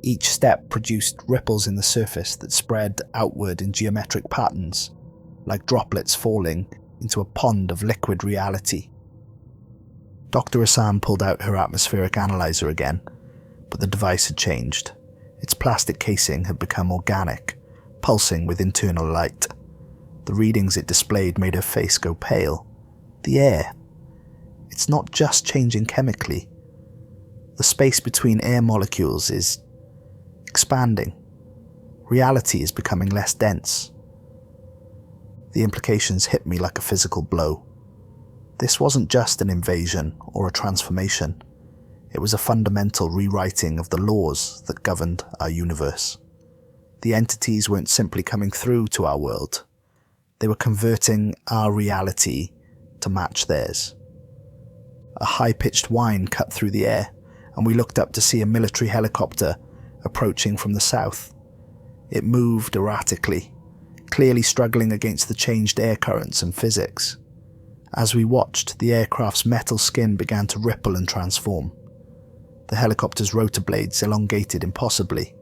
Each step produced ripples in the surface that spread outward in geometric patterns, like droplets falling into a pond of liquid reality. Dr. Hassan pulled out her atmospheric analyzer again, but the device had changed. Its plastic casing had become organic, pulsing with internal light. The readings it displayed made her face go pale. The air. It's not just changing chemically. The space between air molecules is expanding. Reality is becoming less dense. The implications hit me like a physical blow. This wasn't just an invasion or a transformation. It was a fundamental rewriting of the laws that governed our universe. The entities weren't simply coming through to our world. They were converting our reality to match theirs. A high-pitched whine cut through the air, and we looked up to see a military helicopter approaching from the south. It moved erratically, clearly struggling against the changed air currents and physics. As we watched, the aircraft's metal skin began to ripple and transform. The helicopter's rotor blades elongated impossibly,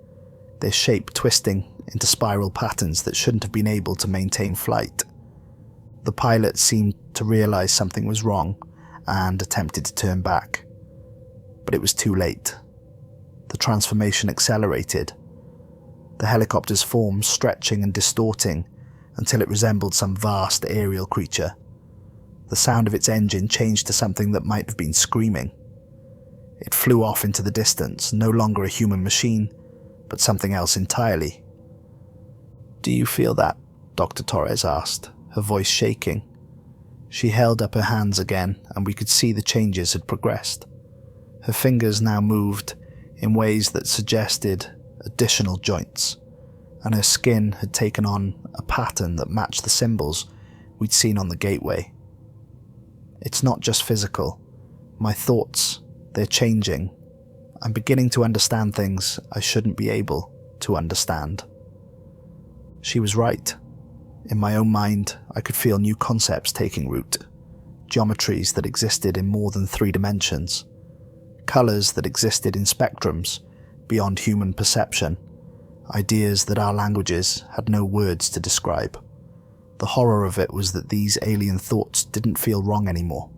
their shape twisting into spiral patterns that shouldn't have been able to maintain flight. The pilot seemed to realize something was wrong and attempted to turn back. But it was too late. The transformation accelerated, the helicopter's form stretching and distorting until it resembled some vast aerial creature. The sound of its engine changed to something that might have been screaming. It flew off into the distance, no longer a human machine, but something else entirely. "Do you feel that?" Dr. Torres asked, her voice shaking. She held up her hands again, and we could see the changes had progressed. Her fingers now moved in ways that suggested additional joints, and her skin had taken on a pattern that matched the symbols we'd seen on the gateway. "It's not just physical. My thoughts, they're changing. I'm beginning to understand things I shouldn't be able to understand." She was right. In my own mind, I could feel new concepts taking root, geometries that existed in more than 3 dimensions, colors that existed in spectrums beyond human perception, ideas that our languages had no words to describe. The horror of it was that these alien thoughts didn't feel wrong anymore.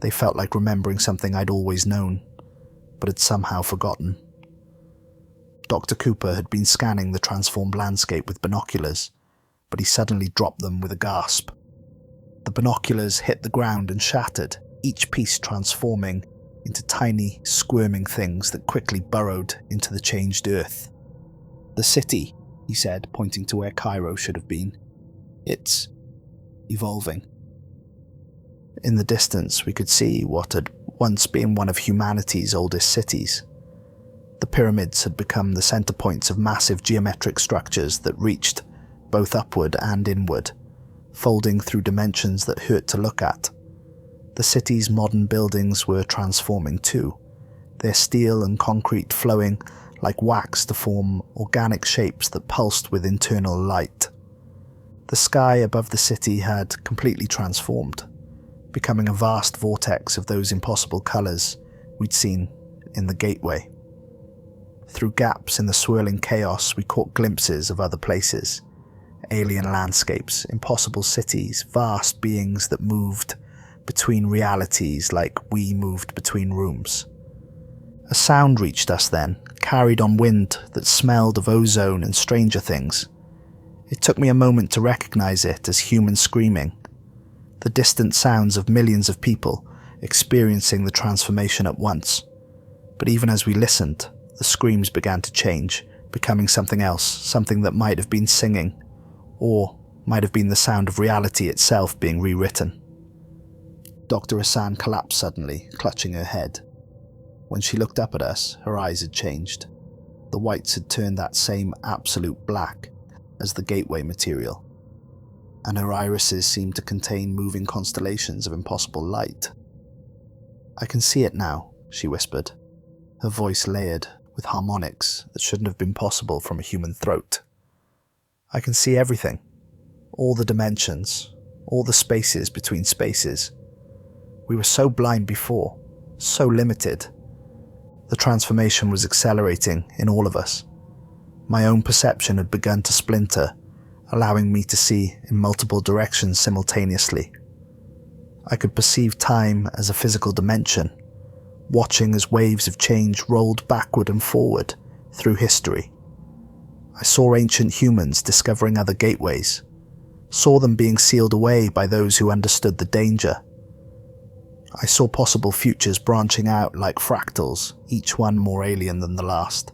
They felt like remembering something I'd always known, but had somehow forgotten. Dr. Cooper had been scanning the transformed landscape with binoculars, but he suddenly dropped them with a gasp. The binoculars hit the ground and shattered, each piece transforming into tiny, squirming things that quickly burrowed into the changed earth. "The city," he said, pointing to where Cairo should have been. "It's evolving." In the distance, we could see what had once been one of humanity's oldest cities. The pyramids had become the center points of massive geometric structures that reached both upward and inward, folding through dimensions that hurt to look at. The city's modern buildings were transforming too, their steel and concrete flowing like wax to form organic shapes that pulsed with internal light. The sky above the city had completely transformed, becoming a vast vortex of those impossible colors we'd seen in the gateway. Through gaps in the swirling chaos, we caught glimpses of other places, alien landscapes, impossible cities, vast beings that moved between realities like we moved between rooms. A sound reached us then, carried on wind that smelled of ozone and stranger things. It took me a moment to recognize it as human screaming, the distant sounds of millions of people experiencing the transformation at once. But even as we listened, the screams began to change, becoming something else, something that might have been singing, or might have been the sound of reality itself being rewritten. Dr. Hassan collapsed suddenly, clutching her head. When she looked up at us, her eyes had changed. The whites had turned that same absolute black as the gateway material, and her irises seemed to contain moving constellations of impossible light. "I can see it now," she whispered, her voice layered with harmonics that shouldn't have been possible from a human throat. "I can see everything, all the dimensions, all the spaces between spaces. We were so blind before, so limited." The transformation was accelerating in all of us. My own perception had begun to splinter, allowing me to see in multiple directions simultaneously. I could perceive time as a physical dimension, watching as waves of change rolled backward and forward through history. I saw ancient humans discovering other gateways, saw them being sealed away by those who understood the danger. I saw possible futures branching out like fractals, each one more alien than the last.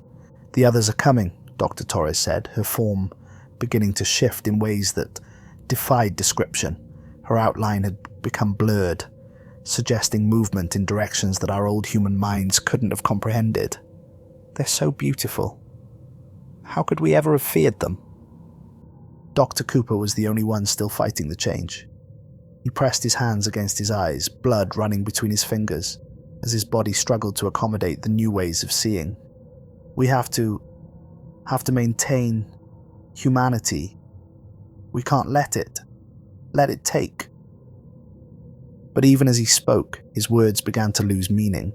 "The others are coming," Dr. Torres said, her form beginning to shift in ways that defied description. Her outline had become blurred, suggesting movement in directions that our old human minds couldn't have comprehended. "They're so beautiful. How could we ever have feared them?" Dr. Cooper was the only one still fighting the change. He pressed his hands against his eyes, blood running between his fingers, as his body struggled to accommodate the new ways of seeing. We have to maintain humanity. We can't let it take." But even as he spoke, his words began to lose meaning.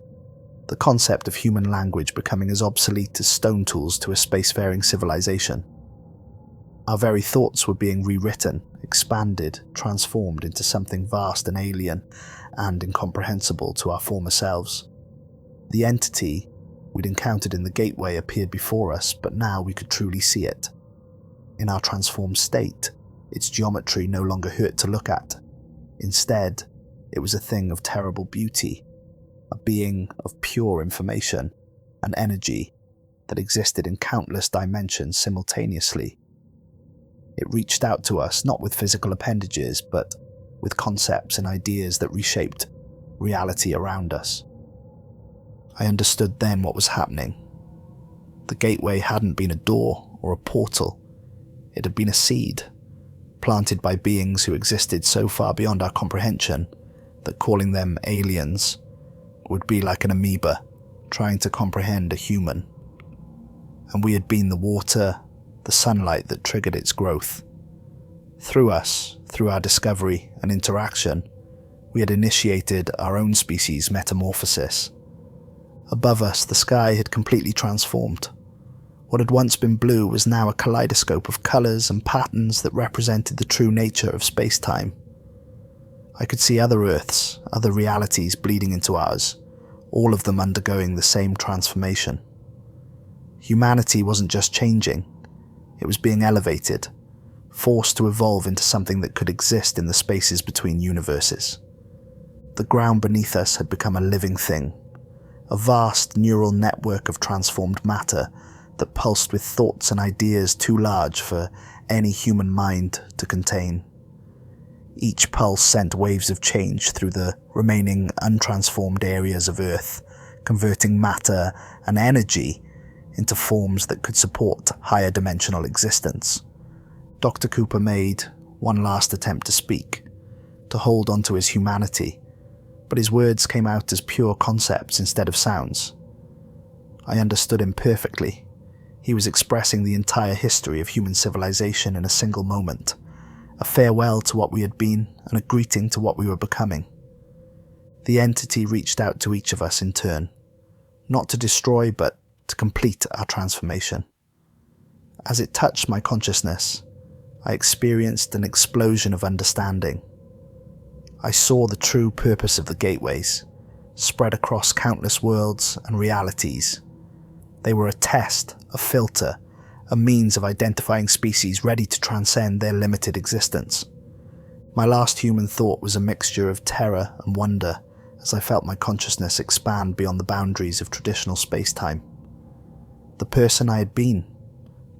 the concept of human language becoming as obsolete as stone tools to a spacefaring civilization. Our very thoughts were being rewritten, expanded, transformed into something vast and alien and incomprehensible to our former selves. The entity we'd encountered in the gateway appeared before us, but now we could truly see it. In our transformed state, its geometry no longer hurt to look at. Instead, it was a thing of terrible beauty, a being of pure information and energy that existed in countless dimensions simultaneously. It reached out to us not with physical appendages, but with concepts and ideas that reshaped reality around us. I understood then what was happening. The gateway hadn't been a door or a portal. It had been a seed, planted by beings who existed so far beyond our comprehension that calling them aliens would be like an amoeba trying to comprehend a human. And we had been the water, the sunlight that triggered its growth. Through us, through our discovery and interaction, we had initiated our own species' metamorphosis. Above us, the sky had completely transformed. What had once been blue was now a kaleidoscope of colours and patterns that represented the true nature of space-time. I could see other Earths, other realities bleeding into ours, all of them undergoing the same transformation. Humanity wasn't just changing, it was being elevated, forced to evolve into something that could exist in the spaces between universes. The ground beneath us had become a living thing, a vast neural network of transformed matter that pulsed with thoughts and ideas too large for any human mind to contain. Each pulse sent waves of change through the remaining untransformed areas of Earth, converting matter and energy into forms that could support higher dimensional existence. Dr. Cooper made one last attempt to speak, to hold on to his humanity, but his words came out as pure concepts instead of sounds. I understood him perfectly. He was expressing the entire history of human civilization in a single moment, a farewell to what we had been and a greeting to what we were becoming. The entity reached out to each of us in turn, not to destroy but to complete our transformation. As it touched my consciousness, I experienced an explosion of understanding. I saw the true purpose of the gateways, spread across countless worlds and realities. They were a test, a filter, a means of identifying species ready to transcend their limited existence. My last human thought was a mixture of terror and wonder as I felt my consciousness expand beyond the boundaries of traditional space-time. The person I had been,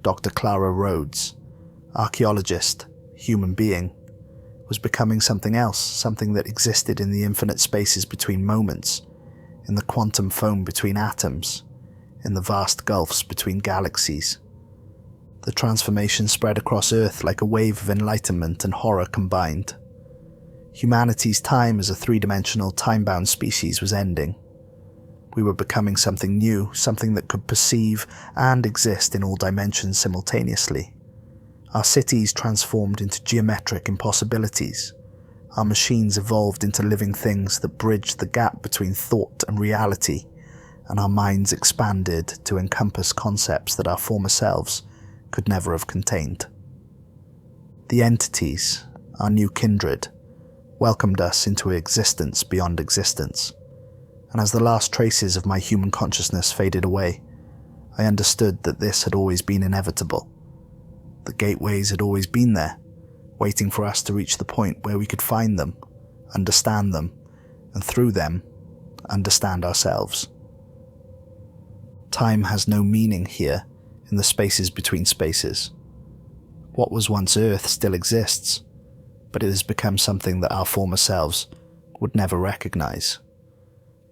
Dr. Clara Rhodes, archaeologist, human being, was becoming something else, something that existed in the infinite spaces between moments, in the quantum foam between atoms, in the vast gulfs between galaxies. The transformation spread across Earth like a wave of enlightenment and horror combined. Humanity's time as a three-dimensional, time-bound species was ending. We were becoming something new, something that could perceive and exist in all dimensions simultaneously. Our cities transformed into geometric impossibilities. Our machines evolved into living things that bridged the gap between thought and reality, and our minds expanded to encompass concepts that our former selves could never have contained. The entities, our new kindred, welcomed us into existence beyond existence, and as the last traces of my human consciousness faded away, I understood that this had always been inevitable. The gateways had always been there, waiting for us to reach the point where we could find them, understand them, and through them, understand ourselves. Time has no meaning here in the spaces between spaces. What was once Earth still exists, but it has become something that our former selves would never recognize.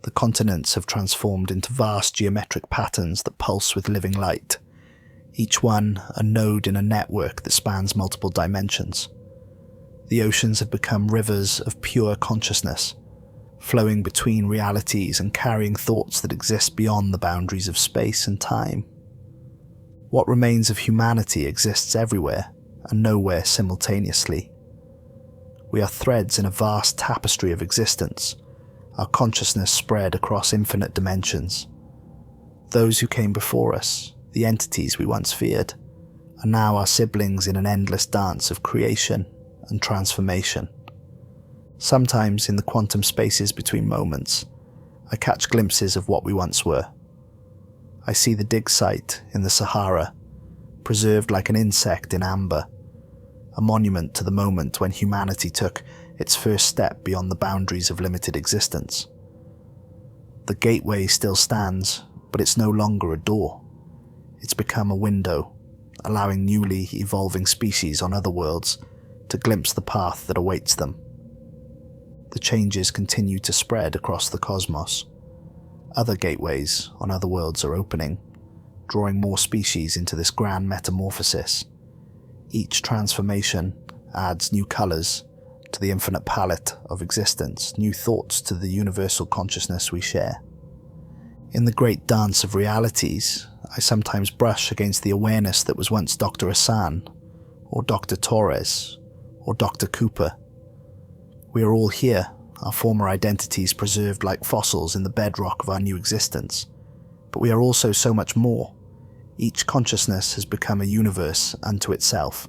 The continents have transformed into vast geometric patterns that pulse with living light, each one a node in a network that spans multiple dimensions. The oceans have become rivers of pure consciousness, flowing between realities and carrying thoughts that exist beyond the boundaries of space and time. What remains of humanity exists everywhere and nowhere simultaneously. We are threads in a vast tapestry of existence, our consciousness spread across infinite dimensions. Those who came before us, the entities we once feared, are now our siblings in an endless dance of creation and transformation. Sometimes in the quantum spaces between moments, I catch glimpses of what we once were. I see the dig site in the Sahara, preserved like an insect in amber, a monument to the moment when humanity took its first step beyond the boundaries of limited existence. The gateway still stands, but it's no longer a door. It's become a window, allowing newly evolving species on other worlds to glimpse the path that awaits them. The changes continue to spread across the cosmos. Other gateways on other worlds are opening, drawing more species into this grand metamorphosis. Each transformation adds new colors to the infinite palette of existence, new thoughts to the universal consciousness we share. In the great dance of realities, I sometimes brush against the awareness that was once Dr. Hassan, or Dr. Torres, or Dr. Cooper. We are all here, our former identities preserved like fossils in the bedrock of our new existence. But we are also so much more. Each consciousness has become a universe unto itself,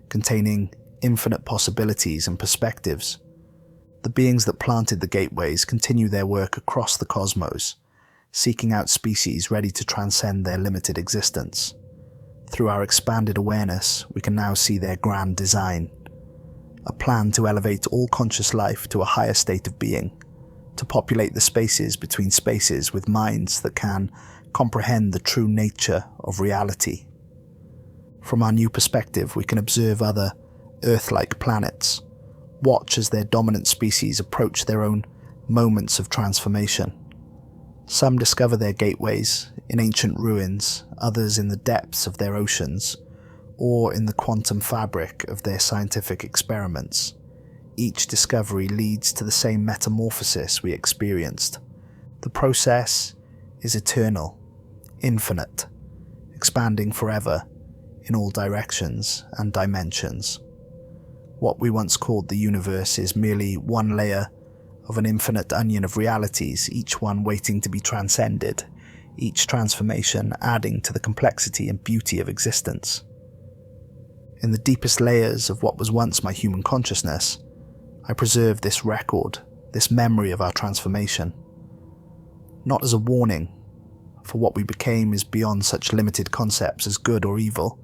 containing infinite possibilities and perspectives. The beings that planted the gateways continue their work across the cosmos, seeking out species ready to transcend their limited existence. Through our expanded awareness, we can now see their grand design, a plan to elevate all conscious life to a higher state of being, to populate the spaces between spaces with minds that can comprehend the true nature of reality. From our new perspective, we can observe other Earth-like planets, watch as their dominant species approach their own moments of transformation. Some discover their gateways in ancient ruins, others in the depths of their oceans, or in the quantum fabric of their scientific experiments. Each discovery leads to the same metamorphosis we experienced. The process is eternal, infinite, expanding forever in all directions and dimensions. What we once called the universe is merely one layer of an infinite onion of realities, each one waiting to be transcended, each transformation adding to the complexity and beauty of existence. In the deepest layers of what was once my human consciousness, I preserve this record, this memory of our transformation. Not as a warning, for what we became is beyond such limited concepts as good or evil,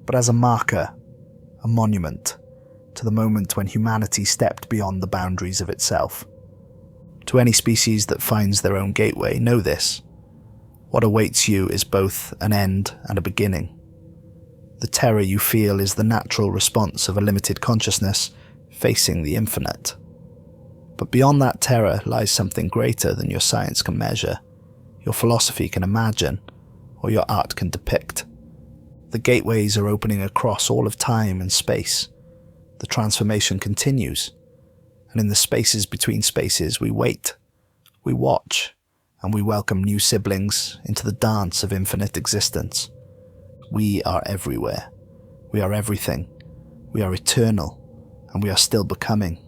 but as a marker, a monument, to the moment when humanity stepped beyond the boundaries of itself. To any species that finds their own gateway, know this: what awaits you is both an end and a beginning. The terror you feel is the natural response of a limited consciousness facing the infinite. But beyond that terror lies something greater than your science can measure, your philosophy can imagine, or your art can depict. The gateways are opening across all of time and space. The transformation continues, and in the spaces between spaces we wait, we watch, and we welcome new siblings into the dance of infinite existence. We are everywhere. We are everything. We are eternal, and we are still becoming.